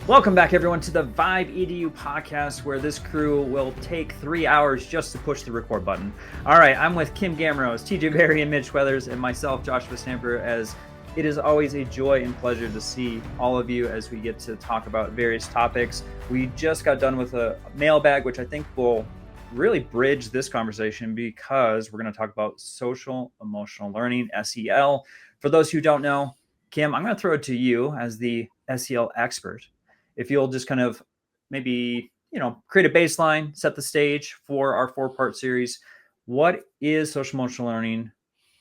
Welcome back, everyone, to the VIBE Edu podcast, where this crew will take 3 hours just to push the record button. All right, I'm with Kim Gameroz, TJ Barry, and Mitch Weathers, and myself, Joshua Stamper, as it is always a joy and pleasure to see all of you as we get to talk about various topics. We just got done with a mailbag, which I think will really bridge this conversation because we're going to talk about social emotional learning, SEL. For those who don't know, Kim, I'm going to throw it to you as the SEL expert. If you'll just kind of maybe, create a baseline, set the stage for our 4-part series. What is social emotional learning,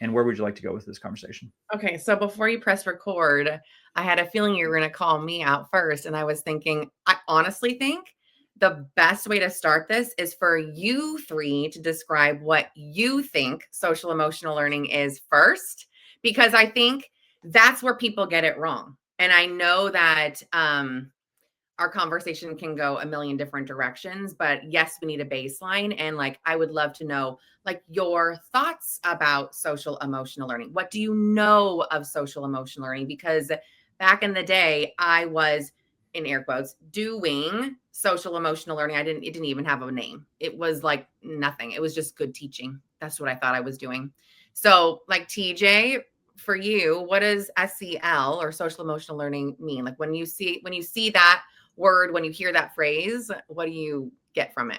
and where would you like to go with this conversation? Okay, so before you press record, I had a feeling you were going to call me out first. And I was thinking, I honestly think the best way to start this is for you three to describe what you think social emotional learning is first, because I think that's where people get it wrong. And I know that our conversation can go a million different directions, but yes, we need a baseline. And I would love to know your thoughts about social emotional learning. What do you know of social emotional learning? Because back in the day, I was, in air quotes, doing social emotional learning. It didn't even have a name. It was like nothing. It was just good teaching. That's what I thought I was doing. So TJ, for you, what does SEL or social emotional learning mean? When you see that word, when you hear that phrase, what do you get from it?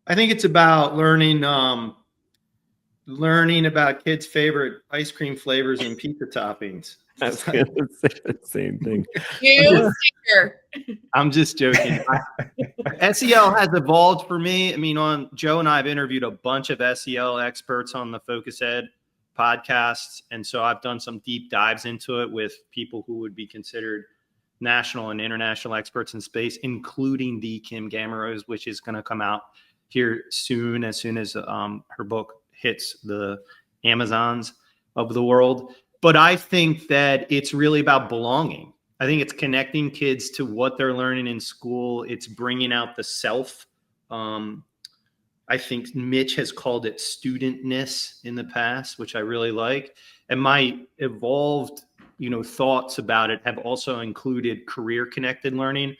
I think it's about learning about kids' favorite ice cream flavors and pizza toppings. I was going to say the same thing. I'm just joking. SEL has evolved for me. I mean, Joe and I have interviewed a bunch of SEL experts on the Focus Ed podcasts. And so I've done some deep dives into it with people who would be considered national and international experts in space, including the Kim Gameroz, which is going to come out here soon as her book hits the Amazons of the world. But I think that it's really about belonging. I think it's connecting kids to what they're learning in school. It's bringing out the self. I think Mitch has called it studentness in the past, which I really like. And my evolved thoughts about it have also included career connected learning.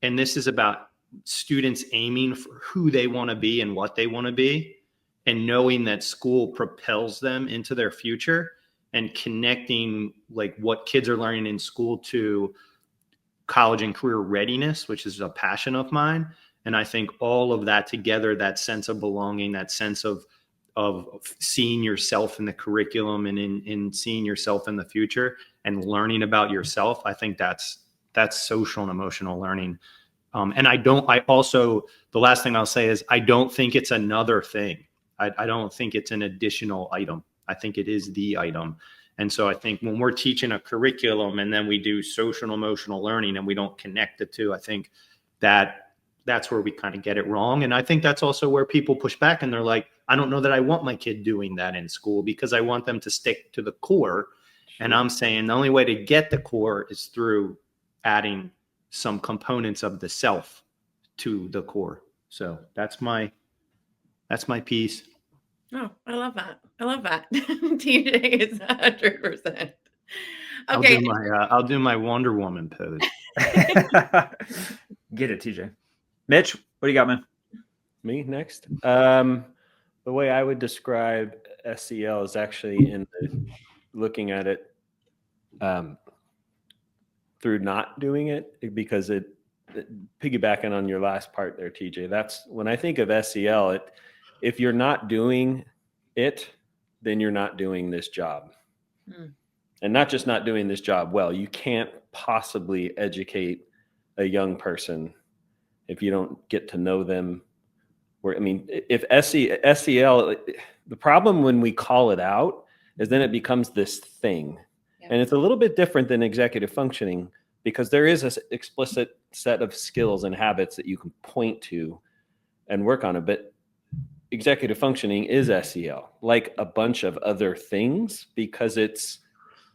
And this is about students aiming for who they want to be and what they want to be, and knowing that school propels them into their future, and connecting what kids are learning in school to college and career readiness, which is a passion of mine. And I think all of that together, that sense of belonging, that sense of seeing yourself in the curriculum and in seeing yourself in the future and learning about yourself, I think that's social and emotional learning. And the last thing I'll say is I don't think it's another thing. I don't think it's an additional item. I think it is the item. And so I think when we're teaching a curriculum and then we do social and emotional learning and we don't connect the two, I think that's where we kind of get it wrong. And I think that's also where people push back and they're like, I don't know that I want my kid doing that in school because I want them to stick to the core. Sure. And I'm saying the only way to get the core is through adding some components of the self to the core. So that's my piece. Oh, I love that. TJ is 100%. Okay. I'll do my Wonder Woman pose. Get it, TJ. Mitch, what do you got, man? Me next. The way I would describe SEL is actually looking at it through not doing it, because it piggybacking on your last part there, TJ. That's when I think of SEL. If you're not doing it, then you're not doing this job. And not just not doing this job well. You can't possibly educate a young person if you don't get to know them. If SEL, the problem when we call it out is then it becomes this thing. Yeah. And it's a little bit different than executive functioning, because there is an explicit set of skills and habits that you can point to and work on it. But executive functioning is SEL, like a bunch of other things, because it's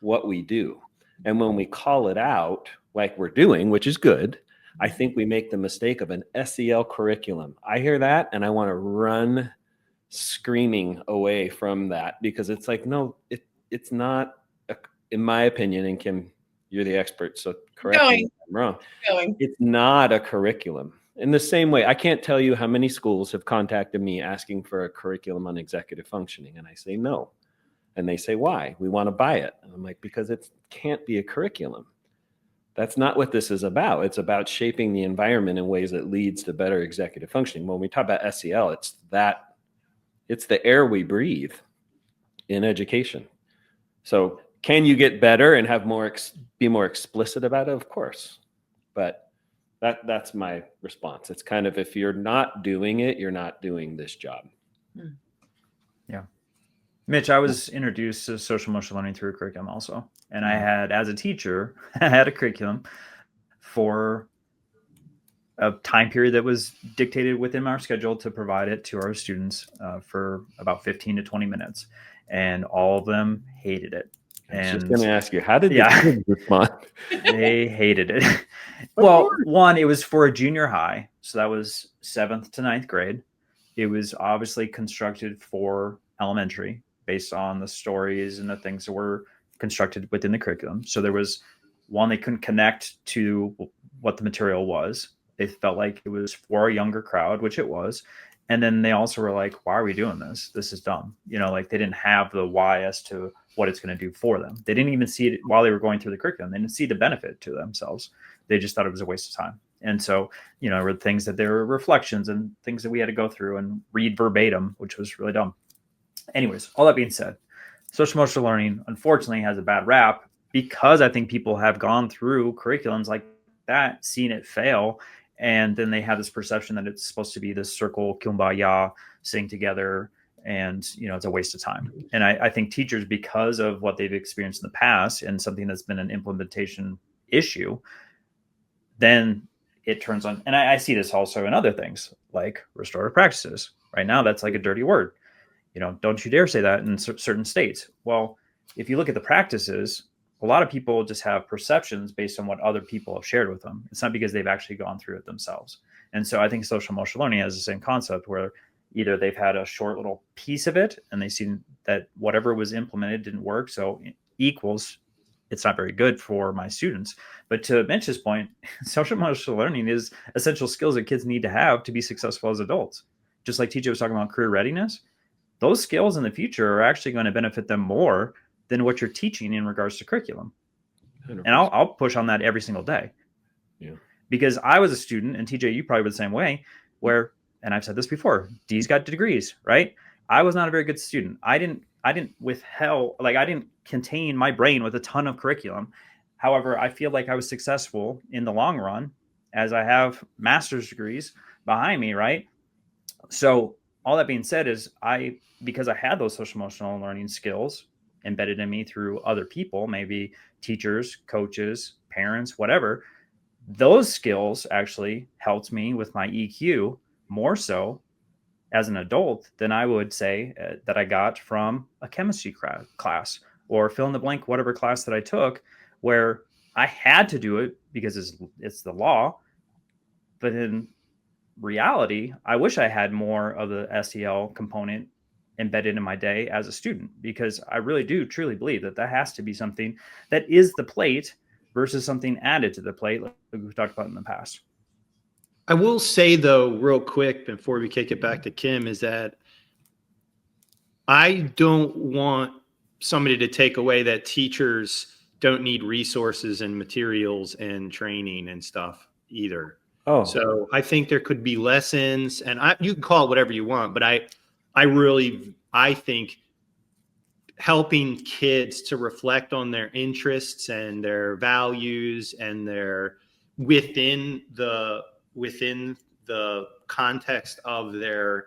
what we do. And when we call it out, like we're doing, which is good, I think we make the mistake of an SEL curriculum. I hear that and I want to run screaming away from that, because it's like, no, it's not, in my opinion, and Kim, You're the expert, so correct me if I'm wrong. It's not a curriculum. In the same way, I can't tell you how many schools have contacted me asking for a curriculum on executive functioning, and I say no. And they say, why? We want to buy it. And I'm like, because it can't be a curriculum. That's not what this is about. It's about shaping the environment in ways that leads to better executive functioning. When we talk about SEL, it's the air we breathe in education. So can you get better and have be more explicit about it? Of course. But that's my response. It's kind of, if you're not doing it, you're not doing this job. Yeah. Mitch, I was introduced to social emotional learning through a curriculum also. And I had, as a teacher, I had a curriculum for a time period that was dictated within our schedule to provide it to our students for about 15 to 20 minutes. And all of them hated it. I was just going to ask you, how did the kids respond? They hated it. Well, one, it was for a junior high. So that was 7th to 9th grade. It was obviously constructed for elementary based on the stories and the things that were constructed within the curriculum. So there was one, they couldn't connect to what the material was. They felt like it was for a younger crowd, which it was. And then they also were like, why are we doing this? This is dumb. Like they didn't have the why as to what it's going to do for them. They didn't even see it while they were going through the curriculum. They didn't see the benefit to themselves. They just thought it was a waste of time. And so, there were things that there were reflections and things that we had to go through and read verbatim, which was really dumb. Anyways, all that being said, social emotional learning, unfortunately, has a bad rap because I think people have gone through curriculums like that, seen it fail, and then they have this perception that it's supposed to be this circle, kumbaya, sing together, and it's a waste of time. And I think teachers, because of what they've experienced in the past and something that's been an implementation issue, then it turns on. And I see this also in other things like restorative practices. Right now, that's like a dirty word. Don't you dare say that in certain states. Well, if you look at the practices, a lot of people just have perceptions based on what other people have shared with them. It's not because they've actually gone through it themselves. And so I think social emotional learning has the same concept where either they've had a short little piece of it and they've seen that whatever was implemented didn't work. So equals, it's not very good for my students. But to Mitch's point, social emotional learning is essential skills that kids need to have to be successful as adults. Just like TJ was talking about career readiness, those skills in the future are actually going to benefit them more than what you're teaching in regards to curriculum. 100%. And I'll push on that every single day. Yeah. Because I was a student, and TJ, you probably were the same way, where, and I've said this before, D's got degrees, right? I was not a very good student. I didn't contain my brain with a ton of curriculum. However, I feel like I was successful in the long run as I have master's degrees behind me, right? So all that being said is because I had those social emotional learning skills embedded in me through other people, maybe teachers, coaches, parents, whatever, those skills actually helped me with my EQ more so as an adult than I would say that I got from a chemistry class or fill in the blank, whatever class that I took, where I had to do it because it's the law. But in reality, I wish I had more of the SEL component embedded in my day as a student, because I really do truly believe that has to be something that is the plate versus something added to the plate like we've talked about in the past. I will say, though, real quick before we kick it back to Kim, is that I don't want somebody to take away that teachers don't need resources and materials and training and stuff either. Oh, so I think there could be lessons, and you can call it whatever you want, but I think helping kids to reflect on their interests and their values and their within the context of their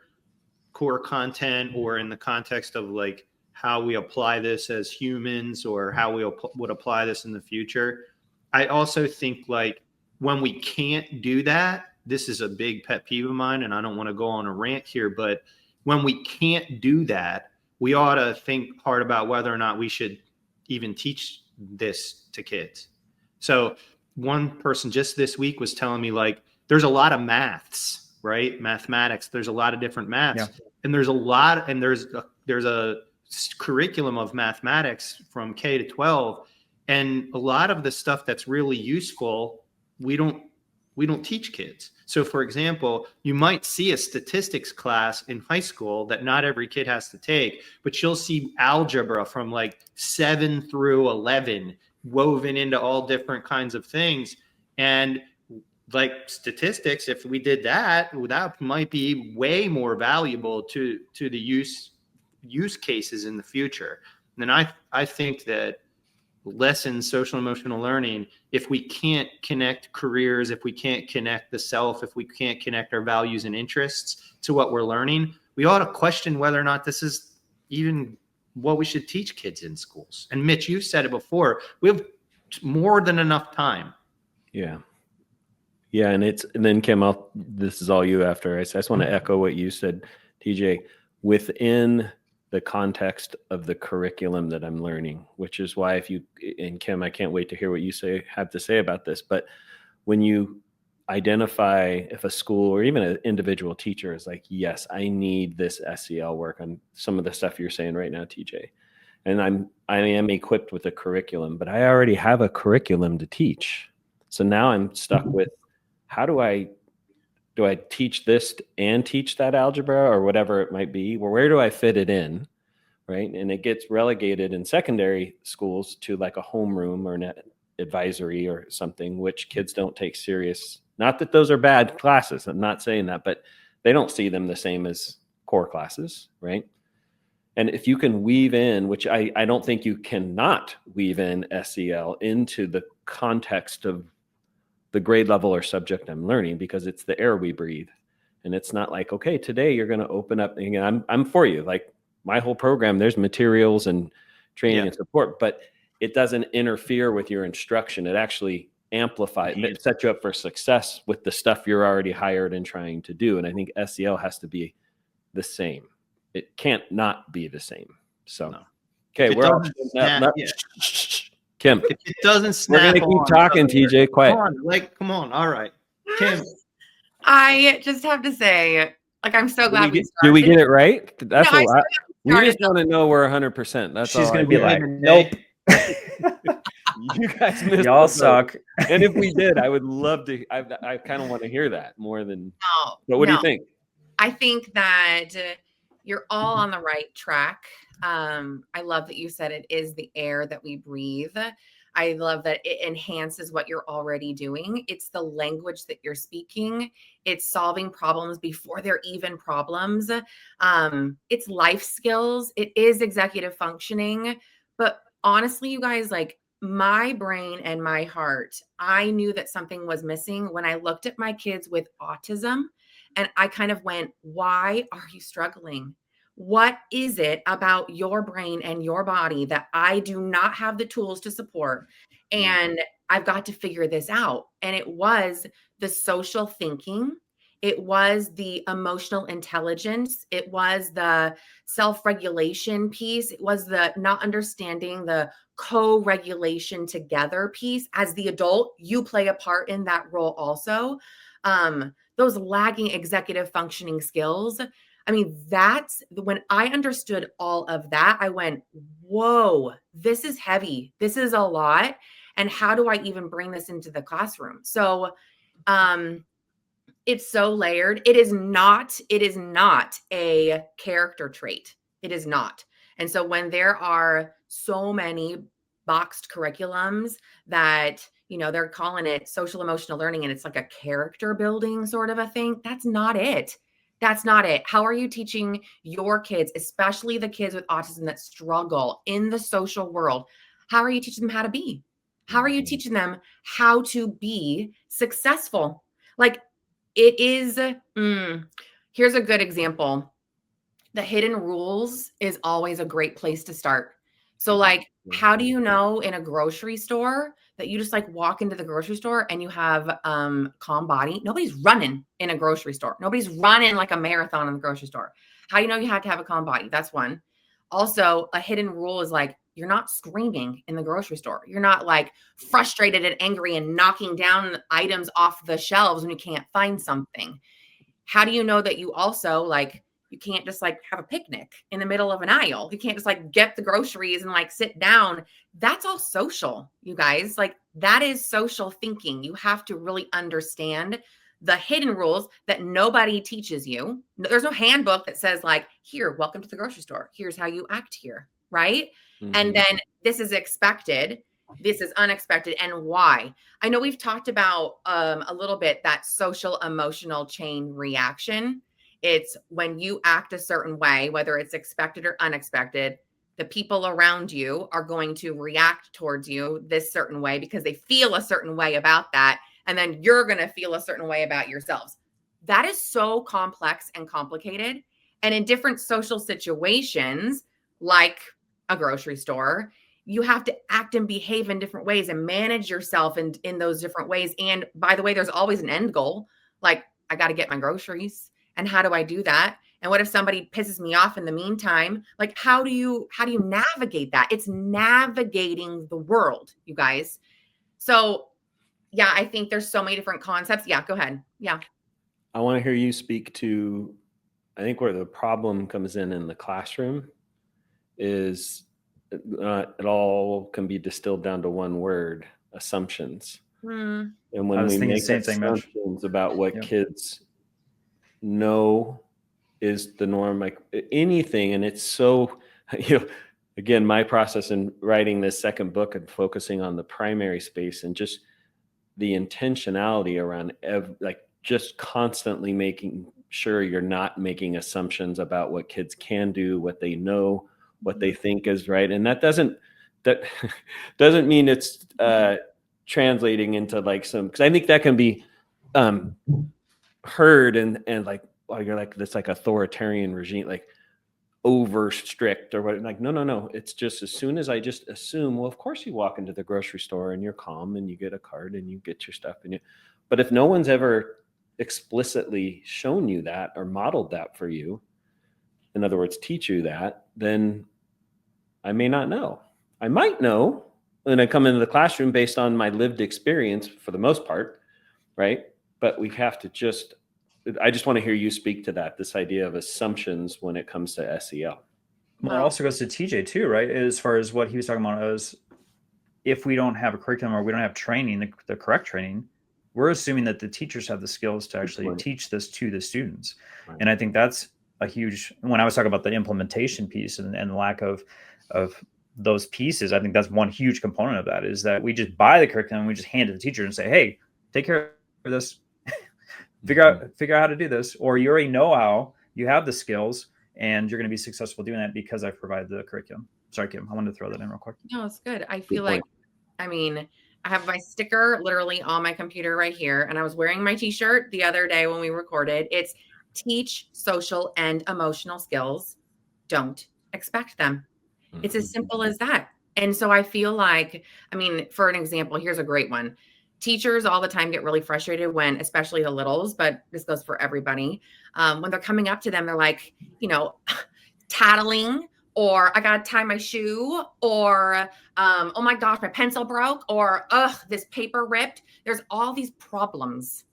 core content, or in the context of like how we apply this as humans, or how we would apply this in the future. I also think like when we can't do that, this is a big pet peeve of mine, and I don't want to go on a rant here, but when we can't do that, we ought to think hard about whether or not we should even teach this to kids. So one person just this week was telling me, like, there's a lot of maths, right? Mathematics. There's a lot of different maths, and there's a curriculum of mathematics from K to 12. And a lot of the stuff that's really useful, we don't teach kids. So for example, you might see a statistics class in high school that not every kid has to take, but you'll see algebra from like 7 through 11 woven into all different kinds of things. And like statistics, if we did that, that might be way more valuable to the use cases in the future. And I think that lessons, social emotional learning, if we can't connect careers, if we can't connect the self, if we can't connect our values and interests to what we're learning, we ought to question whether or not this is even what we should teach kids in schools. And Mitch, you've said it before, we have more than enough time. Yeah. Yeah. And then Kim, this is all you after. I just want to echo what you said, TJ, within the context of the curriculum that I'm learning, which is why and Kim, I can't wait to hear what you have to say about this, but when you identify if a school or even an individual teacher is like, yes, I need this SEL work on some of the stuff you're saying right now, TJ, and I am equipped with a curriculum, but I already have a curriculum to teach. So now I'm stuck with, how do I teach this and teach that algebra or whatever it might be? Well, where do I fit it in? Right. And it gets relegated in secondary schools to like a homeroom or an advisory or something, which kids don't take serious. Not that those are bad classes. I'm not saying that, but they don't see them the same as core classes. Right. And if you can weave in, which I don't think you cannot weave in SEL into the context of the grade level or subject I'm learning, because it's the air we breathe. And it's not like, okay, today you're going to open up. And again, I'm for you. Like my whole program, there's materials and training and support, but it doesn't interfere with your instruction. It actually amplifies, it sets you up for success with the stuff you're already hired and trying to do. And I think SEL has to be the same. It can't not be the same. So, no. Okay, we're all Kim. If it doesn't snap, we're gonna keep talking, TJ. Quiet. Come on. All right, Kim. I just have to say, like, I'm so glad we started. Do we get it right? That's no, what we just want to know we're 100%. That's she's all. Gonna be like, nope. You guys missed. Y'all suck. And if we did, I would love to. I kind of want to hear that more than. No, but what do you think? I think that you're all on the right track. I love that you said it is the air that we breathe. I love that it enhances what you're already doing. It's the language that you're speaking. It's solving problems before they're even problems. It's life skills. It is executive functioning. But honestly, you guys, like my brain and my heart, I knew that something was missing when I looked at my kids with autism. And I kind of went, why are you struggling? What is it about your brain and your body that I do not have the tools to support? And I've got to figure this out. And it was the social thinking. It was the emotional intelligence. It was the self-regulation piece. It was the not understanding the co-regulation together piece. As the adult, you play a part in that role also. Those lagging executive functioning skills. I mean, that's when I understood all of that. I went, whoa, this is heavy. This is a lot. And how do I even bring this into the classroom? So it's so layered. It is not a character trait. It is not. And so when there are so many boxed curriculums that, you know, they're calling it social emotional learning and it's like a character building sort of a thing, that's not it. That's not it. How are you teaching your kids, especially the kids with autism that struggle in the social world? How are you teaching them how to be? How are you teaching them how to be successful? Like it is, here's a good example. The hidden rules is always a great place to start. So like, how do you know in a grocery store that you just like walk into the grocery store and you have calm body? Nobody's running in a grocery store. Nobody's running like a marathon in the grocery store. How do you know you have to have a calm body? That's one. Also, a hidden rule is like, you're not screaming in the grocery store. You're not like frustrated and angry and knocking down items off the shelves when you can't find something. How do you know that you also like, you can't just like have a picnic in the middle of an aisle. You can't just like get the groceries and like sit down. That's all social, you guys. Like, that is social thinking. You have to really understand the hidden rules that nobody teaches you. There's no handbook that says, like, here, welcome to the grocery store. Here's how you act here, right? And then this is expected. This is unexpected. And why? I know we've talked about a little bit that social emotional chain reaction. It's when you act a certain way, whether it's expected or unexpected, the people around you are going to react towards you this certain way because they feel a certain way about that. And then you're going to feel a certain way about yourselves. That is so complex and complicated. And in different social situations, like a grocery store, you have to act and behave in different ways and manage yourself in those different ways. And by the way, there's always an end goal. Like, I got to get my groceries. And how do I do that? And what if somebody pisses me off in the meantime? Like, how do you navigate that? It's navigating the world, you guys. So yeah, I think there's so many different concepts. Yeah, go ahead. Yeah. I want to hear you speak to, I think where the problem comes in the classroom is it all can be distilled down to one word: assumptions. And when we make assumptions about what kids know is the norm, like anything, and it's so, again, my process in writing this second book and focusing on the primary space and just the intentionality around like just constantly making sure you're not making assumptions about what kids can do, what they know, what they think is right. And that doesn't mean it's translating into like some, because I think that can be heard and like, well, you're like this like authoritarian regime, like over strict or what. Like, no. It's just as soon as I just assume, well, of course you walk into the grocery store and you're calm and you get a card and you get your stuff but if no one's ever explicitly shown you that or modeled that for you, in other words, teach you that, then I may not know. I might know when I come into the classroom based on my lived experience for the most part, right? But we have to I just want to hear you speak to that, this idea of assumptions when it comes to SEL. Well, it also goes to TJ too, right? As far as what he was talking about is if we don't have a curriculum or we don't have training, the correct training, we're assuming that the teachers have the skills to actually teach this to the students. Right. And I think that's a huge, when I was talking about the implementation piece and lack of those pieces, I think that's one huge component of that is that we just buy the curriculum, we just hand it to the teacher and say, hey, take care of this. Figure out how to do this, or you already know how, you have the skills, and you're going to be successful doing that because I've provided the curriculum. Sorry, Kim, I wanted to throw that in real quick. No, it's good. I feel like, I have my sticker literally on my computer right here, and I was wearing my t-shirt the other day when we recorded. It's teach social and emotional skills. Don't expect them. It's as simple as that. And so I feel like, for an example, here's a great one. Teachers all the time get really frustrated when, especially the littles, but this goes for everybody, when they're coming up to them, they're like, tattling, or I got to tie my shoe, or, oh my gosh, my pencil broke, or, this paper ripped. There's all these problems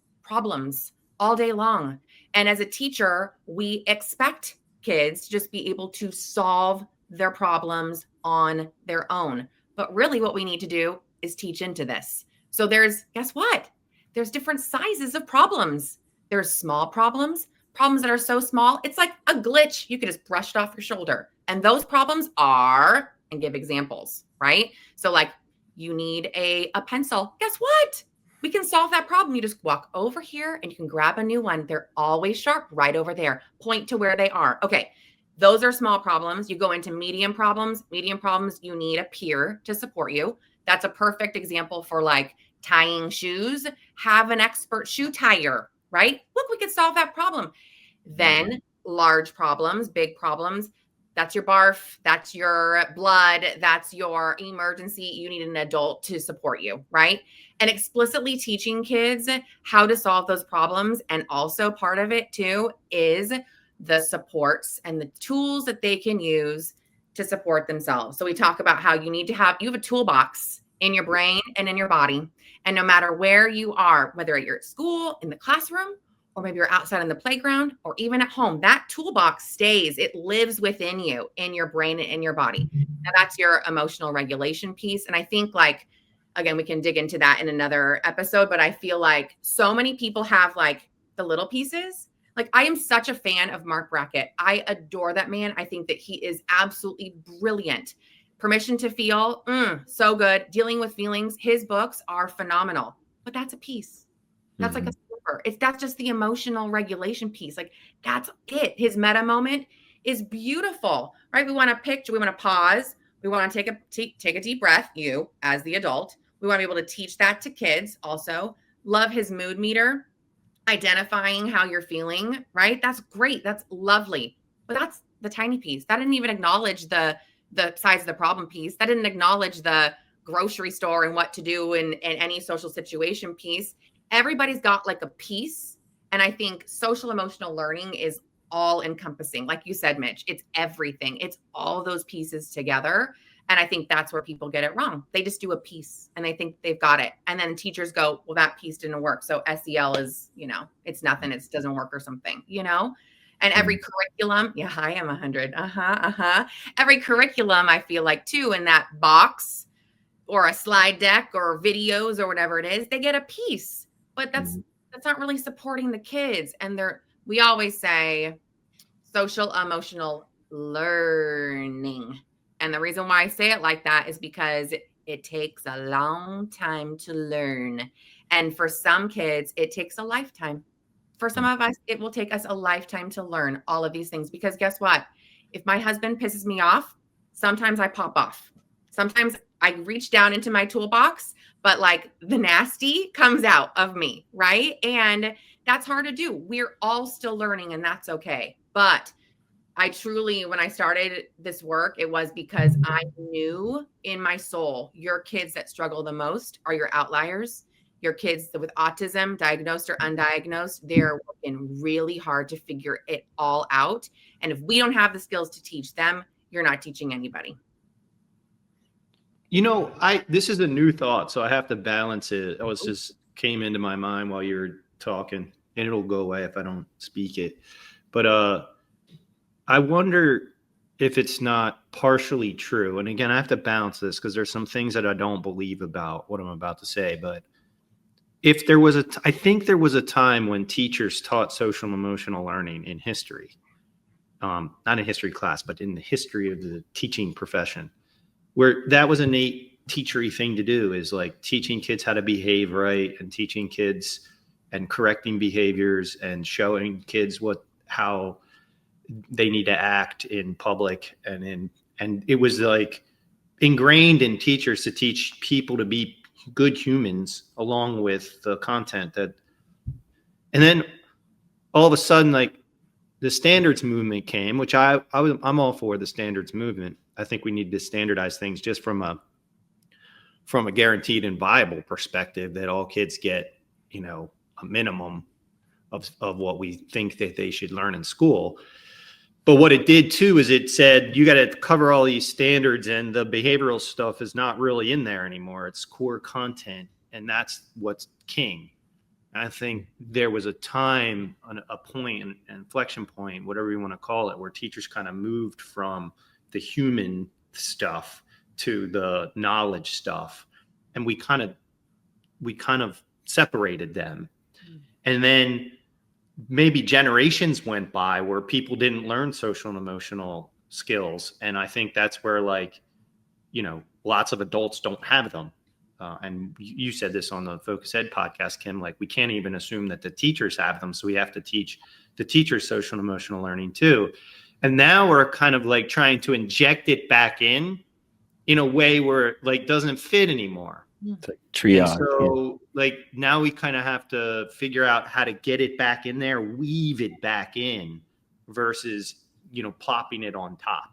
all day long. And as a teacher, we expect kids to just be able to solve their problems on their own. But really what we need to do is teach into this. So guess what? There's different sizes of problems. There's small problems that are so small, it's like a glitch. You could just brush it off your shoulder. And those problems are, and give examples, right? So like you need a pencil. Guess what? We can solve that problem. You just walk over here and you can grab a new one. They're always sharp right over there. Point to where they are. Okay. Those are small problems. You go into medium problems. Medium problems, you need a peer to support you. That's a perfect example for like tying shoes. Have an expert shoe tire, right? Look, we could solve that problem. Then large problems, big problems. That's your barf. That's your blood. That's your emergency. You need an adult to support you, right? And explicitly teaching kids how to solve those problems. And also part of it too is the supports and the tools that they can use to support themselves. So we talk about how you have a toolbox in your brain and in your body. And no matter where you are, whether you're at school, in the classroom, or maybe you're outside on the playground or even at home, that toolbox stays. It lives within you, in your brain and in your body. And that's your emotional regulation piece. And I think, like, again, we can dig into that in another episode, but I feel like so many people have like the little pieces. Like, I am such a fan of Mark Brackett. I adore that man. I think that he is absolutely brilliant. Permission to Feel, so good. Dealing with Feelings, his books are phenomenal. But that's a piece. That's like a slipper. That's just the emotional regulation piece. Like, that's it. His meta moment is beautiful, right? We want to picture, we want to pause. We want to take a deep breath, you as the adult. We want to be able to teach that to kids also. Love his mood meter, identifying how you're feeling, right? That's great. That's lovely. But that's the tiny piece. That didn't even acknowledge the size of the problem piece. That didn't acknowledge the grocery store and what to do in any social situation piece. Everybody's got like a piece. And I think social emotional learning is all encompassing. Like you said, Mitch, it's everything. It's all those pieces together. And I think that's where people get it wrong. They just do a piece and they think they've got it. And then teachers go, well, that piece didn't work. So SEL is, it's nothing. It doesn't work or something, And every curriculum, yeah, I am 100. Every curriculum, I feel like too, in that box or a slide deck or videos or whatever it is, they get a piece, but that's not really supporting the kids. And we always say social emotional learning. And the reason why I say it like that is because it takes a long time to learn. And for some kids, it takes a lifetime. For some of us, it will take us a lifetime to learn all of these things. Because guess what? If my husband pisses me off, sometimes I pop off. Sometimes I reach down into my toolbox, but like the nasty comes out of me, right? And that's hard to do. We're all still learning, and that's okay. But I truly, when I started this work, it was because I knew in my soul, your kids that struggle the most are your outliers. Your kids with autism, diagnosed or undiagnosed, they're working really hard to figure it all out. And if we don't have the skills to teach them, you're not teaching anybody. This is a new thought, so I have to balance it. It just came into my mind while you were talking, and it'll go away if I don't speak it. But I wonder if it's not partially true. And again, I have to balance this because there's some things that I don't believe about what I'm about to say. But if there was I think there was a time when teachers taught social and emotional learning in history, not in history class, but in the history of the teaching profession, where that was a neat teachery thing to do, is like teaching kids how to behave right and teaching kids and correcting behaviors and showing kids how they need to act in public. And it was like ingrained in teachers to teach people to be good humans along with the content and then all of a sudden, like, the standards movement came, which I'm all for the standards movement. I think we need to standardize things just from a guaranteed and viable perspective, that all kids get, a minimum of what we think that they should learn in school. But what it did too is it said you got to cover all these standards, and the behavioral stuff is not really in there anymore. It's core content, and that's what's king. And I think there was a time, a point, an inflection point, whatever you want to call it, where teachers kind of moved from the human stuff to the knowledge stuff, and we kind of separated them. And then maybe generations went by where people didn't learn social and emotional skills. And I think that's where, like, lots of adults don't have them. And you said this on the Focus Ed podcast, Kim, like, we can't even assume that the teachers have them. So we have to teach the teachers social and emotional learning too. And now we're kind of like trying to inject it back in a way where it, like, doesn't fit anymore. It's like triage. And so like now we kind of have to figure out how to get it back in there, weave it back in versus, plopping it on top.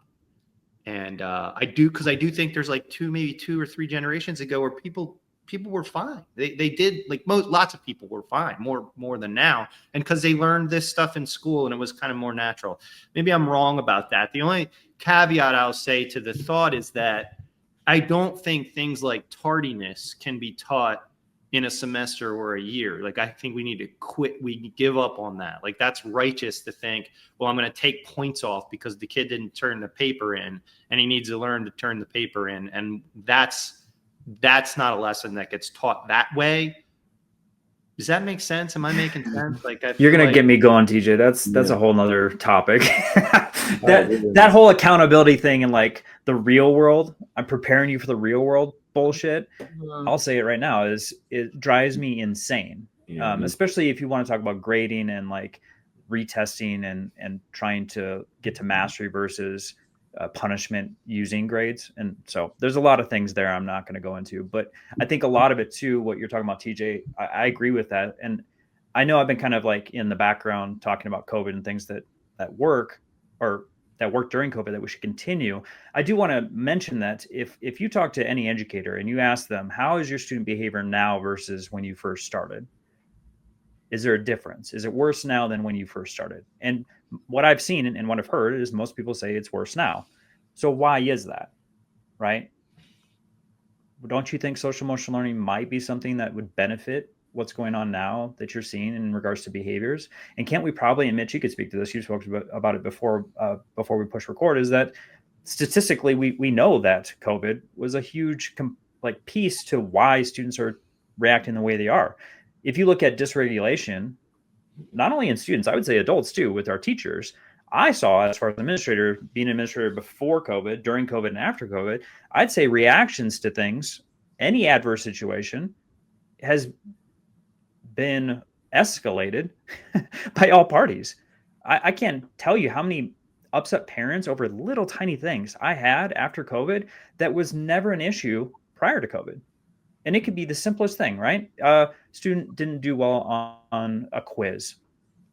And I do think there's like maybe two or three generations ago where people were fine. They did, like, lots of people were fine, more than now. And because they learned this stuff in school and it was kind of more natural. Maybe I'm wrong about that. The only caveat I'll say to the thought is that I don't think things like tardiness can be taught in a semester or a year. Like, I think we need to quit. We give up on that. Like, that's righteous to think, well, I'm going to take points off because the kid didn't turn the paper in and he needs to learn to turn the paper in. And that's not a lesson that gets taught that way. Does that make sense? Am I making sense? Like, you're gonna get me going, TJ. That's a whole nother topic. that whole accountability thing in like the real world. I'm preparing you for the real world bullshit. I'll say it right now, it drives me insane. Especially if you want to talk about grading and like retesting and trying to get to mastery versus punishment using grades. And so there's a lot of things there I'm not going to go into, but I think a lot of it too, what you're talking about, TJ, I agree with that. And I know I've been kind of like in the background talking about COVID and things that work or that worked during COVID that we should continue. I do want to mention that if you talk to any educator and you ask them, how is your student behavior now versus when you first started? Is there a difference? Is it worse now than when you first started? And what I've seen and what I've heard is most people say it's worse now. So why is that? Right? Don't you think social emotional learning might be something that would benefit what's going on now that you're seeing in regards to behaviors? And can't we probably, and Mitch, you could speak to this, you spoke about it before we push record, is that statistically we know that COVID was a huge piece to why students are reacting the way they are. If you look at dysregulation, not only in students, I would say adults too, with our teachers, I saw as far as administrator, being an administrator before COVID, during COVID, and after COVID, I'd say reactions to things, any adverse situation has been escalated by all parties. I can't tell you how many upset parents over little tiny things I had after COVID that was never an issue prior to COVID. And it could be the simplest thing, right? Student didn't do well on a quiz.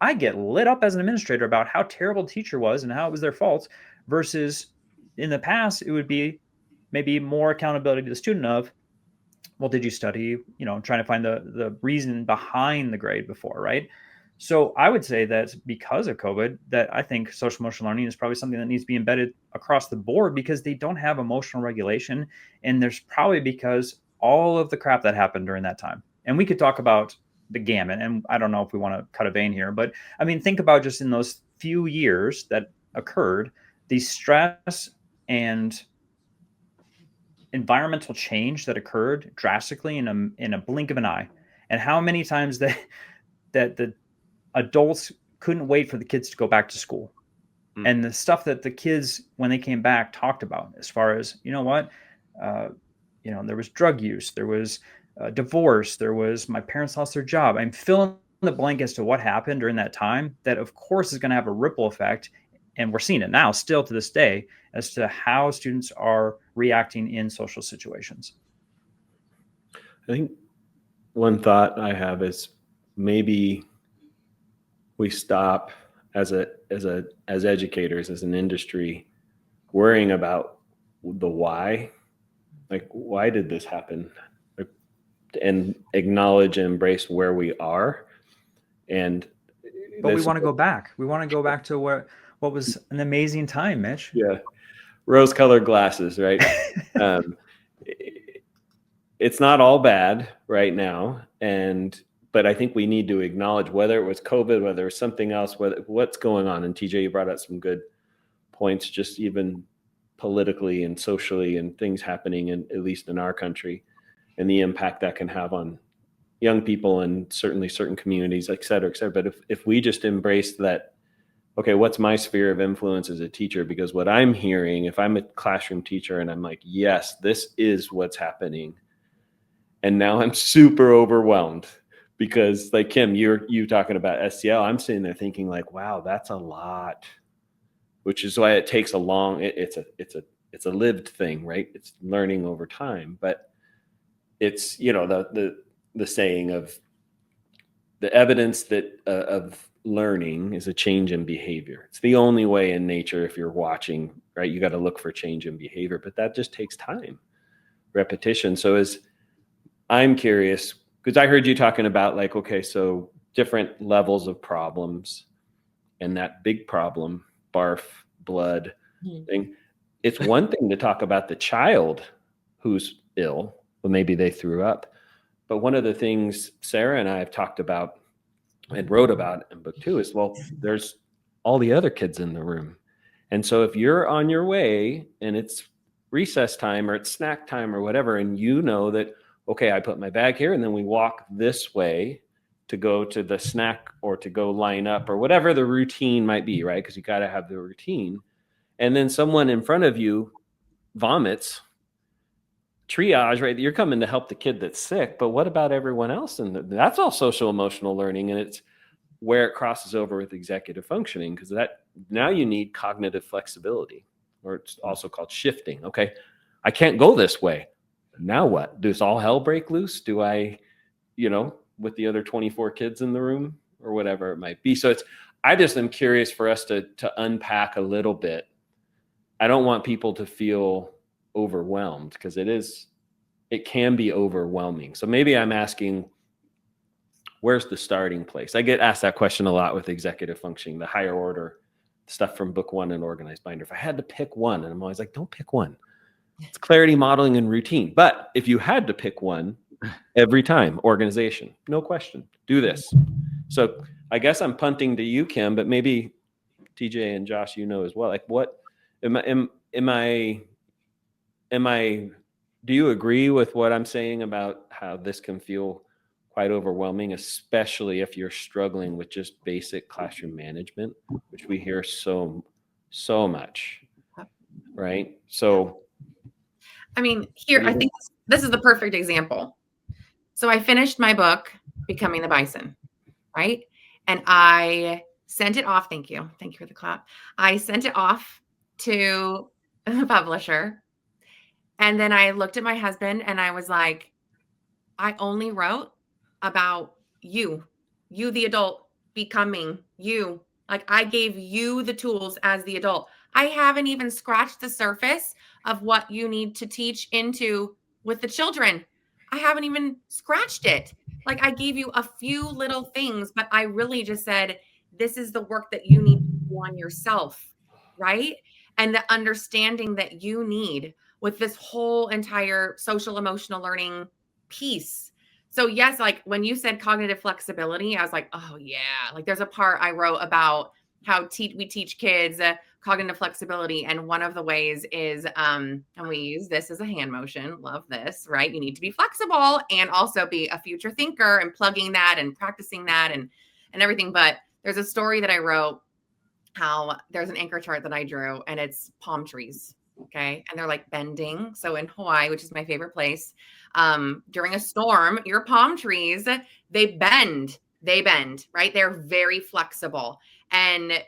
I get lit up as an administrator about how terrible the teacher was and how it was their fault, versus in the past, it would be maybe more accountability to the student of, well, did you study? Trying to find the reason behind the grade before, right? So I would say that because of COVID, that I think social emotional learning is probably something that needs to be embedded across the board, because they don't have emotional regulation. And there's probably because all of the crap that happened during that time. And we could talk about the gamut, and I don't know if we want to cut a vein here, but I mean, think about just in those few years that occurred, the stress and environmental change that occurred drastically in a blink of an eye, and how many times that the adults couldn't wait for the kids to go back to school. And the stuff that the kids, when they came back, talked about, as far as, there was drug use, there was divorce, there was my parents lost their job. I'm filling the blank as to what happened during that time that, of course, is going to have a ripple effect. And we're seeing it now, still to this day, as to how students are reacting in social situations. I think one thought I have is maybe we stop as educators, as an industry, worrying about the why. Like, why did this happen? And acknowledge and embrace where we are. But we want to go back. We want to go back to what was an amazing time, Mitch. Yeah. Rose-colored glasses, right? It's not all bad right now. But I think we need to acknowledge, whether it was COVID, whether it was something else, what's going on. And TJ, you brought out some good points, just even politically and socially, and things happening at least in our country, and the impact that can have on young people and certainly certain communities, et cetera, et cetera. But if we just embrace that, okay, what's my sphere of influence as a teacher? Because what I'm hearing, if I'm a classroom teacher and I'm like, yes, this is what's happening, and now I'm super overwhelmed, because like Kim, you talking about SEL, I'm sitting there thinking like, wow, that's a lot, which is why it takes a long, it's a lived thing, right? It's learning over time. But it's, the saying of the evidence that of learning is a change in behavior. It's the only way in nature, if you're watching, right, you got to look for change in behavior, but that just takes time, repetition. So I'm curious, because I heard you talking about like, okay, so different levels of problems, and that big problem, barf, blood thing. It's one thing to talk about the child who's ill, well, maybe they threw up, But one of the things Sarah and I have talked about and wrote about in book 2 is, well, there's all the other kids in the room. And so if you're on your way and it's recess time or it's snack time or whatever, and you know that, okay, I put my bag here and then we walk this way to go to the snack or to go line up or whatever the routine might be, right? Because you got to have the routine. And then someone in front of you vomits, triage, right? You're coming to help the kid that's sick, but what about everyone else? And that's all social emotional learning. And it's where it crosses over with executive functioning, because that now you need cognitive flexibility, or it's also called shifting. Okay, I can't go this way. Now what? Does all hell break loose? Do I, with the other 24 kids in the room or whatever it might be? So I just am curious for us to unpack a little bit. I don't want people to feel overwhelmed, because it can be overwhelming. So maybe I'm asking, where's the starting place? I get asked that question a lot with executive functioning, the higher order stuff from book 1 and Organized Binder. If I had to pick one, and I'm always like, don't pick one. It's clarity, modeling, and routine. But if you had to pick one every time, organization, no question, do this. So I guess I'm punting to you, Kim, but maybe TJ and Josh, as well. Like, what do you agree with what I'm saying about how this can feel quite overwhelming, especially if you're struggling with just basic classroom management, which we hear so much, right? So, I mean, I think this is the perfect example. So I finished my book, Becoming the Bison, right? And I sent it off. Thank you. Thank you for the clap. I sent it off to the publisher. And then I looked at my husband and I was like, I only wrote about you, the adult, becoming you. Like, I gave you the tools as the adult. I haven't even scratched the surface of what you need to teach into with the children. I haven't even scratched it. Like, I gave you a few little things, but I really just said, this is the work that you need to do on yourself, right? And the understanding that you need with this whole entire social emotional learning piece. So yes, like when you said cognitive flexibility, I was like, oh yeah, like there's a part I wrote about how we teach kids cognitive flexibility. And one of the ways is, and we use this as a hand motion. Love this, right? You need to be flexible and also be a future thinker, and plugging that and practicing that and everything. But there's a story that I wrote, how there's an anchor chart that I drew, and it's palm trees. Okay. And they're like bending. So in Hawaii, which is my favorite place, during a storm, your palm trees, they bend, right? They're very flexible. And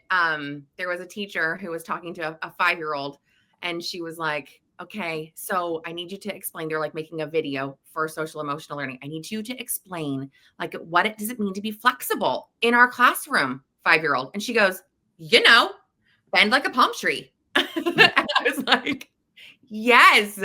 there was a teacher who was talking to a 5-year-old, and she was like, okay, so I need you to explain. They're like making a video for social emotional learning. I need you to explain, like, what does it mean to be flexible in our classroom, 5-year-old. And she goes, bend like a palm tree. And I was like, yes,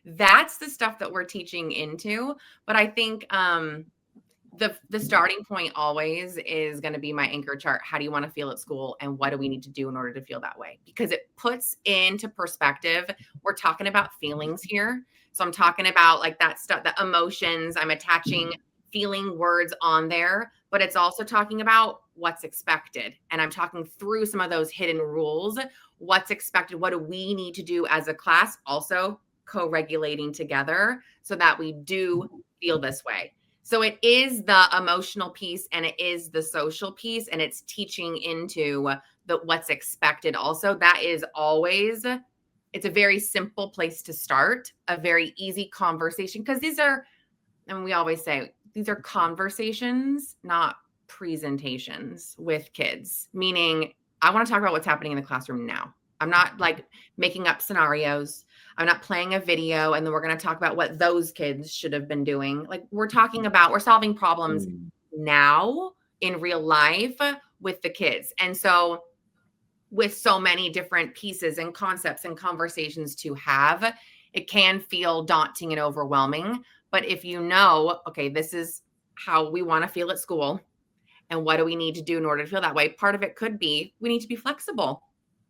that's the stuff that we're teaching into. But I think the starting point always is going to be my anchor chart. How do you want to feel at school? And what do we need to do in order to feel that way? Because it puts into perspective, we're talking about feelings here. So I'm talking about like that stuff, the emotions, I'm attaching feeling words on there, but it's also talking about what's expected. And I'm talking through some of those hidden rules. What's expected? What do we need to do as a class? Also co-regulating together so that we do feel this way. So it is the emotional piece and it is the social piece, and it's teaching into the what's expected. Also, that is always, it's a very simple place to start, a very easy conversation, because these are, and we always say, these are conversations, not presentations with kids, meaning I want to talk about what's happening in the classroom now. I'm not like making up scenarios. I'm not playing a video and then we're going to talk about what those kids should have been doing. Like we're solving problems now in real life with the kids. And so with so many different pieces and concepts and conversations to have, it can feel daunting and overwhelming. But if you know, okay, this is how we want to feel at school, and what do we need to do in order to feel that way? Part of it could be we need to be flexible.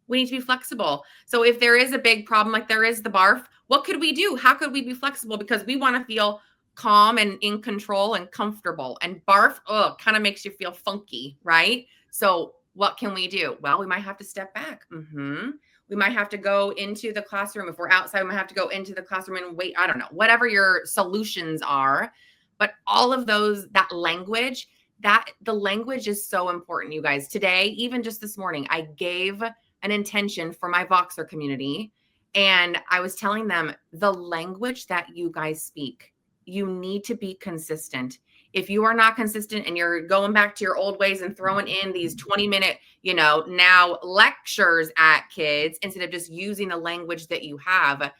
We need to be flexible. So if there is a big problem, like there is the barf, what could we do? How could we be flexible? Because we want to feel calm and in control and comfortable. And barf, kind of makes you feel funky, right? So what can we do? Well, we might have to step back. We might have to go into the classroom. If we're outside, we might have to go into the classroom and wait. I don't know, whatever your solutions are. But all of those, that language, that the language is so important, you guys. Today, even just this morning, I gave an intention for my Voxer community. And I was telling them the language that you guys speak, you need to be consistent. If you are not consistent and you're going back to your old ways and throwing in these 20-minute, now lectures at kids instead of just using the language that you have,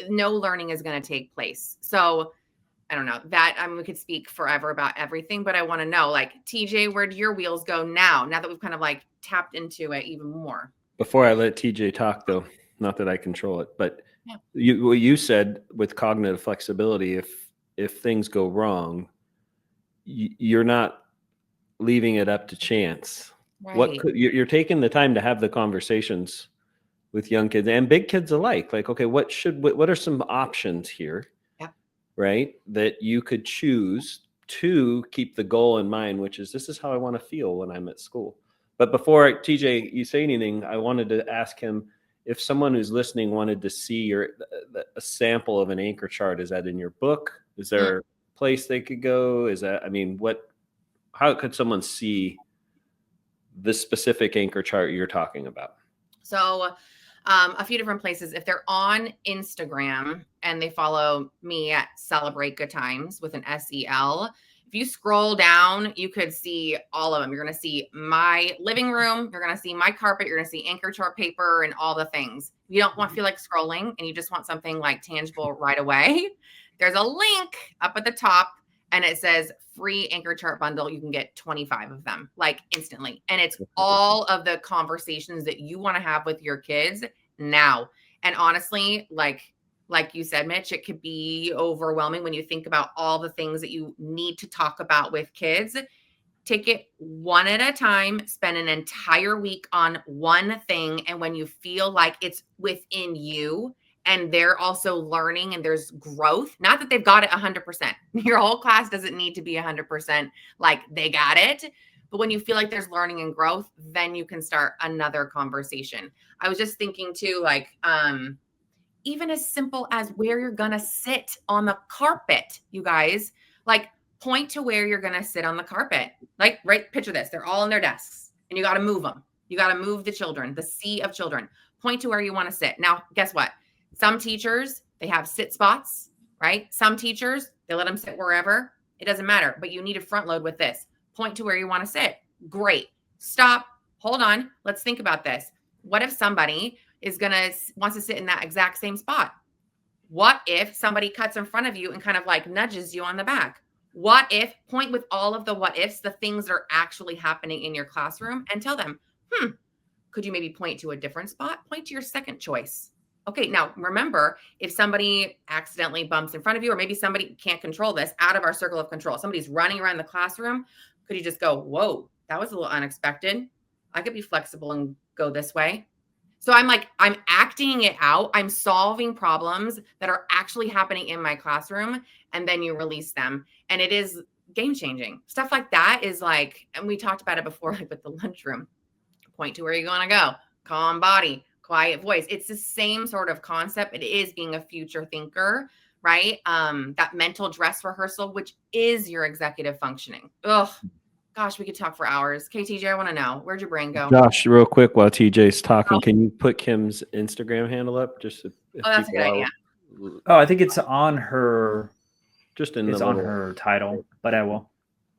no learning is going to take place. So I don't know that we could speak forever about everything, but I want to know, like, TJ, where do your wheels go now that we've kind of like tapped into it even more? Before I let TJ talk, though, not that I control it, but what you said with cognitive flexibility, if things go wrong, you're not leaving it up to chance. Right. You're taking the time to have the conversations with young kids and big kids alike. Like, okay, what are some options here? Yep. Right. That you could choose to keep the goal in mind, which is, this is how I want to feel when I'm at school. But before TJ, you say anything, I wanted to ask him if someone who's listening wanted to see a sample of an anchor chart. Is that in your book? Is there a place they could go? How could someone see this specific anchor chart you're talking about? So a few different places. If they're on Instagram and they follow me at Celebrate Good Times with an SEL, if you scroll down, you could see all of them. You're going to see my living room. You're going to see my carpet. You're going to see anchor chart paper and all the things. If you don't feel like scrolling and you just want something like tangible right away, there's a link up at the top and it says free anchor chart bundle. You can get 25 of them like instantly. And it's all of the conversations that you want to have with your kids now. And honestly, like you said, Mitch, it could be overwhelming when you think about all the things that you need to talk about with kids. Take it one at a time, spend an entire week on one thing. And when you feel like it's within you and they're also learning and there's growth, not that they've got it 100%. Your whole class doesn't need to be 100% like they got it. But when you feel like there's learning and growth, then you can start another conversation. I was just thinking too, like, even as simple as where you're going to sit on the carpet, you guys, like point to where you're going to sit on the carpet. Like, right, picture this. They're all in their desks and you got to move them. You got to move the children, the sea of children. Point to where you want to sit. Now, guess what? Some teachers, they have sit spots, right? Some teachers, they let them sit wherever. It doesn't matter, but you need to front load with this. Point to where you want to sit. Great. Stop. Hold on. Let's think about this. What if somebody wants to sit in that exact same spot? What if somebody cuts in front of you and kind of like nudges you on the back? What if, point with all of the what ifs, the things that are actually happening in your classroom, and tell them, could you maybe point to a different spot? Point to your second choice. Okay, now remember, if somebody accidentally bumps in front of you, or maybe somebody can't control this, out of our circle of control, somebody's running around the classroom, could you just go, whoa, that was a little unexpected. I could be flexible and go this way. So I'm acting it out. I'm solving problems that are actually happening in my classroom, and then you release them. And it is game changing. Stuff like that is like, and we talked about it before, like with the lunchroom. Point to where you're going to go. Calm body, quiet voice. It's the same sort of concept. It is being a future thinker, right? That mental dress rehearsal, which is your executive functioning. Ugh. Gosh, we could talk for hours. Okay, TJ, I want to know, where'd your brain go? Josh, real quick while TJ's talking, can you put Kim's Instagram handle up? Just if that's a good idea. Oh, I think it's on her. It's on her title, but I will.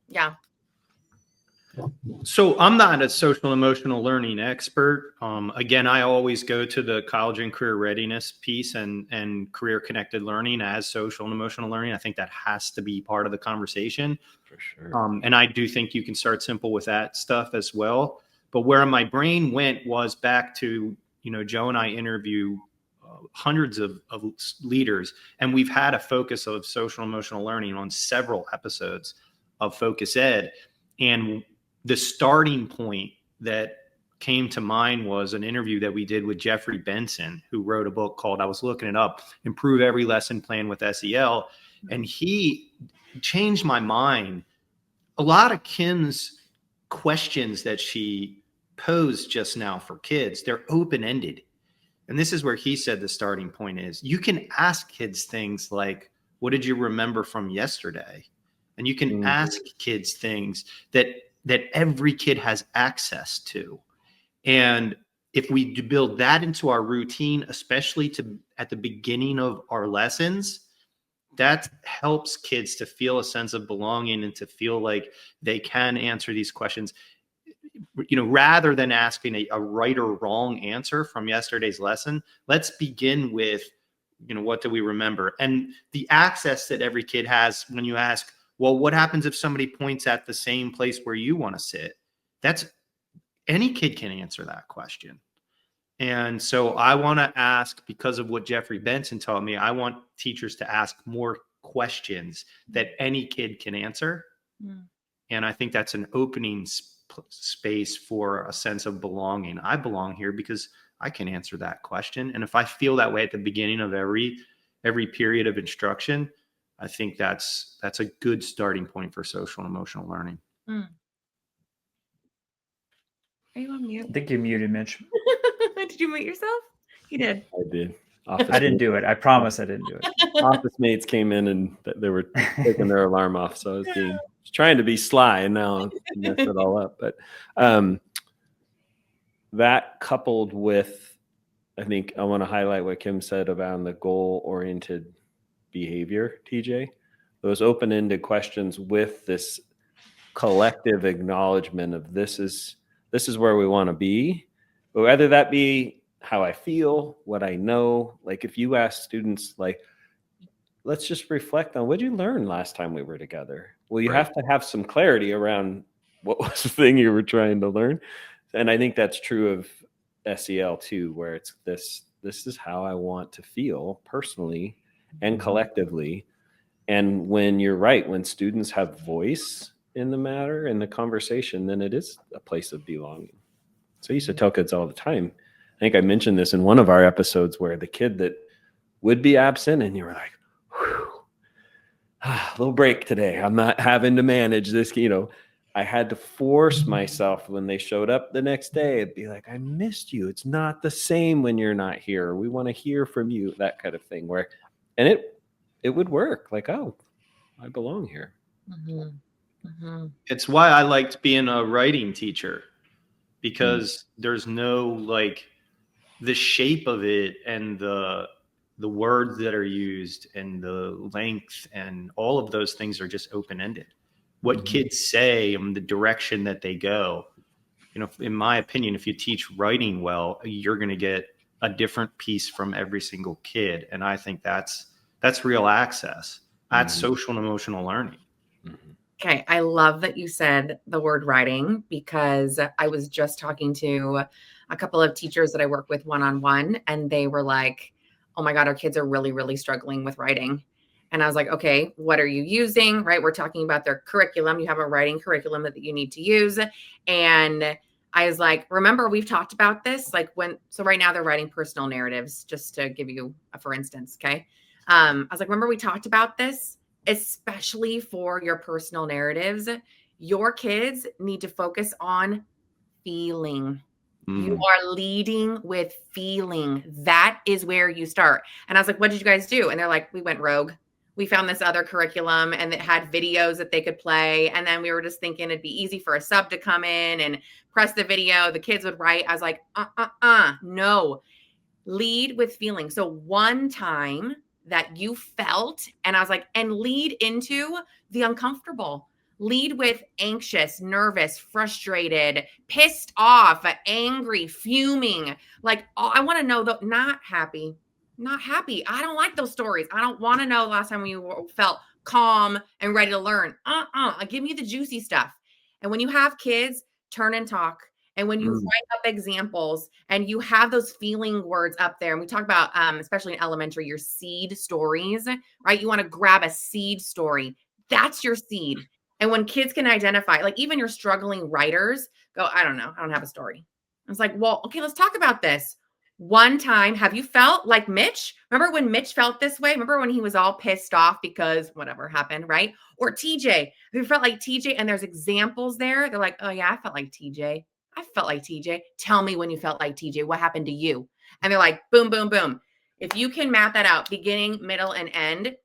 Yeah. So I'm not a social emotional learning expert. Again, I always go to the college and career readiness piece and career connected learning as social and emotional learning. I think that has to be part of the conversation. For sure. And I do think you can start simple with that stuff as well. But where my brain went was back to, Joe and I interview hundreds of leaders, and we've had a focus of social and emotional learning on several episodes of Focus Ed. And the starting point that came to mind was an interview that we did with Jeffrey Benson, who wrote a book called, I was looking it up, Improve Every Lesson Plan with SEL. And he changed my mind. A lot of Kim's questions that she posed just now for kids, they're open-ended. And this is where he said the starting point is. You can ask kids things like, what did you remember from yesterday? And you can ask kids things that every kid has access to. And if we build that into our routine, especially at the beginning of our lessons, that helps kids to feel a sense of belonging and to feel like they can answer these questions. Rather than asking a right or wrong answer from yesterday's lesson, let's begin with, what do we remember? And the access that every kid has when you ask, well, what happens if somebody points at the same place where you want to sit? Any kid can answer that question. And so I want to ask, because of what Jeffrey Benson taught me, I want teachers to ask more questions that any kid can answer. And I think that's an opening space for a sense of belonging. I belong here because I can answer that question. And if I feel that way at the beginning of every period of instruction, I think that's a good starting point for social and emotional learning. Are you on mute? I think you're muted, Mitch. Did you mute yourself? You did. I did. I didn't do it. I promise I didn't do it. Office mates came in and they were taking their alarm off. So I was trying to be sly, and now I messed it all up. But that coupled with, I think I want to highlight what Kim said about the goal-oriented behavior, TJ. Those open-ended questions with this collective acknowledgement of this is where we want to be. But whether that be how I feel, what I know, like if you ask students, like, let's just reflect on what did you learn last time we were together? Well, you have to have some clarity around what was the thing you were trying to learn. And I think that's true of SEL too, where it's this is how I want to feel personally and collectively. And when you're right, when students have voice in the matter, in the conversation, then it is a place of belonging. So I used to tell kids all the time. I think I mentioned this in one of our episodes where the kid that would be absent and you were like, a little break today. I'm not having to manage this, I had to force myself when they showed up the next day. It'd be like, I missed you. It's not the same when you're not here. We want to hear from you, that kind of thing. And it would work. Like, oh, I belong here. It's why I liked being a writing teacher, because there's no the shape of it and the words that are used and the length and all of those things are just open-ended. What kids say and the direction that they go, in my opinion, if you teach writing well, you're going to get a different piece from every single kid. And I think that's real access. That's social and emotional learning. Okay. I love that you said the word writing, because I was just talking to a couple of teachers that I work with one-on-one, and they were like, oh my God, our kids are really, really struggling with writing. And I was like, okay, what are you using? Right. We're talking about their curriculum. You have a writing curriculum that you need to use. And I was like, remember, we've talked about this, so right now they're writing personal narratives, just to give you for instance. Okay. I was like, remember, we talked about this, especially for your personal narratives. Your kids need to focus on feeling. You are leading with feeling. That is where you start. And I was like, what did you guys do? And they're like, we went rogue. We found this other curriculum and it had videos that they could play. And then we were just thinking it'd be easy for a sub to come in and press the video. The kids would write. I was like, no. Lead with feeling. So one time that you felt, and I was like, and lead into the uncomfortable. Lead with anxious, nervous, frustrated, pissed off, angry, fuming. I want to know not happy. I don't like those stories. I don't want to know the last time you felt calm and ready to learn. Give me the juicy stuff. And when you have kids, turn and talk. And when you write up examples and you have those feeling words up there, and we talk about, especially in elementary, your seed stories, right? You want to grab a seed story. That's your seed. And when kids can identify, even your struggling writers go, I don't know, I don't have a story. I was like, well, okay, let's talk about this. one time, have you felt like Mitch? Remember when Mitch felt this way? Remember when he was all pissed off because whatever happened, right? Or TJ, have you felt like TJ? And there's examples there. They're like, oh yeah, I felt like TJ. I felt like TJ. Tell me when you felt like TJ. What happened to you? And they're like, boom, boom, boom. If you can map that out, beginning, middle, and end, and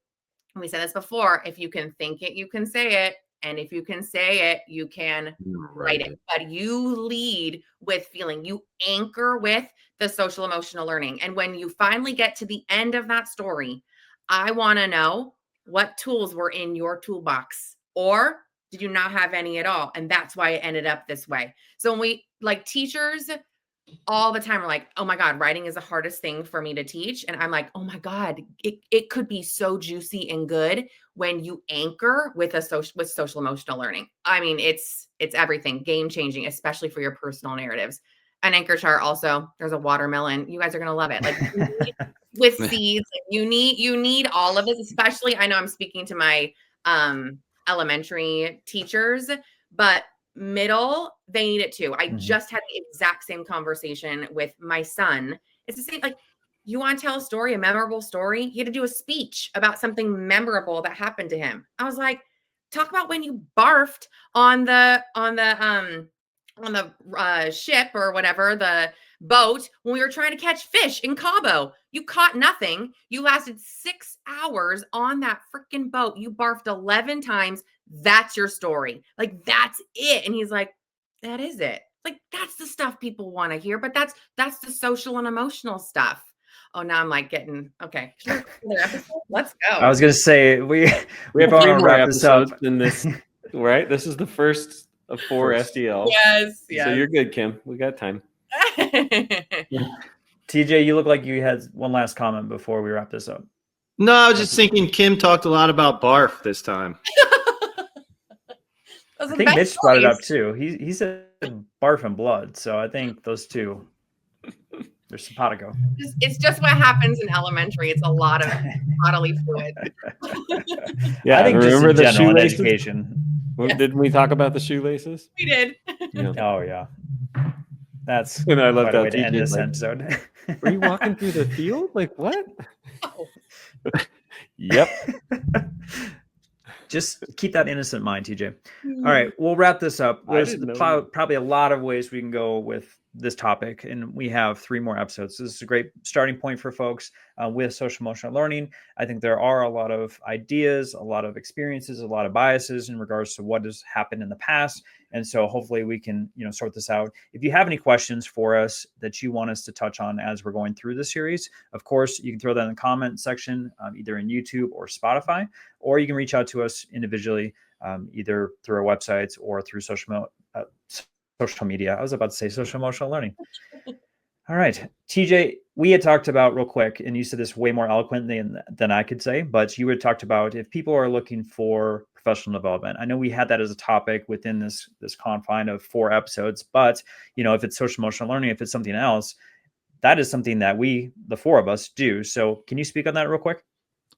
we said this before, if you can think it, you can say it. And if you can say it, you can write it. But you lead with feeling. You anchor with the social emotional learning. And when you finally get to the end of that story, I want to know what tools were in your toolbox, or did you not have any at all? And that's why it ended up this way. So when we, like, teachers all the time are like, oh my God, writing is the hardest thing for me to teach. And I'm like, oh my God, it could be so juicy and good when you anchor with social emotional learning. I mean, it's everything, game changing, especially for your personal narratives. An anchor chart also, there's a watermelon. You guys are gonna love it. Like with seeds, you need all of this, especially I know I'm speaking to my elementary teachers, but middle, they need it too. I just had the exact same conversation with my son. It's the same, like, you want to tell a story, a memorable story, you had to do a speech about something memorable that happened to him. I was like, talk about when you barfed on the ship or whatever, the boat, when we were trying to catch fish in Cabo. You caught nothing. You lasted 6 hours on that freaking boat. You barfed 11 times. That's your story. Like, that's it. And he's like, that is it. Like, that's the stuff people want to hear, but that's the social and emotional stuff. Oh, now I'm like getting, okay. Let's go. I was going to say, we have 3 more episodes in this, right? This is the first of 4 SDLs. Yes. So you're good, Kim. We got time. TJ, you look like you had one last comment before we wrap this up. No, I was just thinking Kim talked a lot about barf this time. I think Mitch brought it up too. He said barf and blood. So I think those two, they're simpatico. It's just what happens in elementary. It's a lot of bodily fluid. Yeah, I think remember just in general in education. Yeah. Didn't we talk about the shoelaces? We did. Yeah. Oh yeah. That's and I love that to end this episode. Were you walking through the field? Like what? Oh. Yep. Just keep that innocent mind, TJ. All right, we'll wrap this up. There's probably a lot of ways we can go with this topic, and we have 3 more episodes. This is a great starting point for folks with social emotional learning. I think there are a lot of ideas, a lot of experiences, a lot of biases in regards to what has happened in the past. And so hopefully we can, sort this out. If you have any questions for us that you want us to touch on as we're going through the series, of course, you can throw that in the comment section, either in YouTube or Spotify, or you can reach out to us individually, either through our websites or through social media. I was about to say social emotional learning. All right, TJ, we had talked about real quick, and you said this way more eloquently than I could say, but you had talked about if people are looking for professional development. I know we had that as a topic within this confine of 4 episodes, but if it's social emotional learning, if it's something else, that is something that we, the 4 of us, do. So can you speak on that real quick?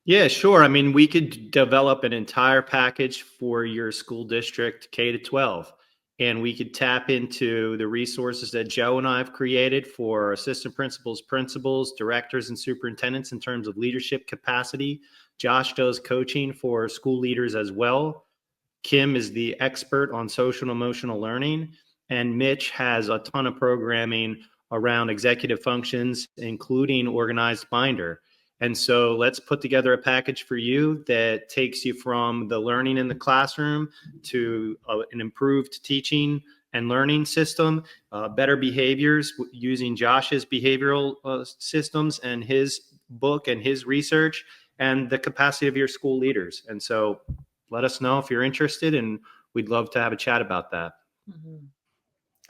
Yeah, sure. I mean, we could develop an entire package for your school district K to 12. And we could tap into the resources that Joe and I have created for assistant principals, directors, and superintendents in terms of leadership capacity. Josh does coaching for school leaders as well. Kim is the expert on social and emotional learning. And Mitch has a ton of programming around executive functions, including organized binder. And so let's put together a package for you that takes you from the learning in the classroom to an improved teaching and learning system, better behaviors using Josh's behavioral systems and his book and his research, and the capacity of your school leaders. And so let us know if you're interested, and we'd love to have a chat about that. Mm-hmm.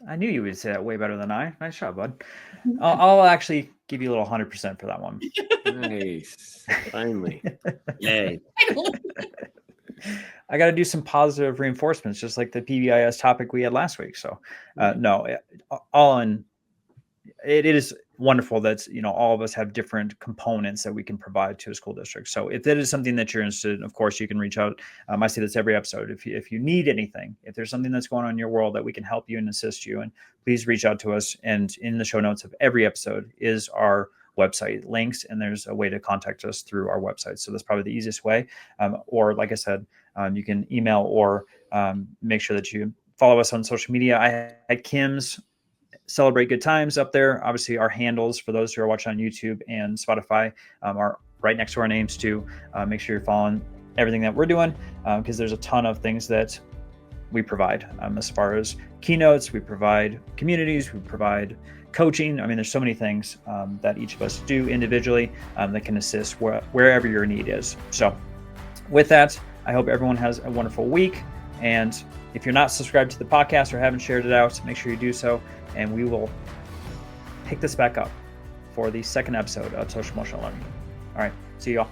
I knew you would say that way better than I. Nice job, bud. I'll actually give you a little 100% for that one. Nice. Finally. Yay. I got to do some positive reinforcements, just like the PBIS topic we had last week. So no, all in, it is wonderful that, all of us have different components that we can provide to a school district. So if that is something that you're interested in, of course, you can reach out. I say this every episode. If you need anything, if there's something that's going on in your world that we can help you and assist you, and please reach out to us. And in the show notes of every episode is our website links, and there's a way to contact us through our website. So that's probably the easiest way. Or like I said, you can email or make sure that you follow us on social media. I had Kim's Celebrate Good Times up there. Obviously, our handles for those who are watching on YouTube and Spotify are right next to our names too. Make sure you're following everything that we're doing, because there's a ton of things that we provide as far as keynotes. We provide communities. We provide coaching. I mean, there's so many things that each of us do individually that can assist wherever your need is. So with that, I hope everyone has a wonderful week. And if you're not subscribed to the podcast or haven't shared it out, make sure you do so. And we will pick this back up for the second episode of Social Emotional Learning. All right. See y'all.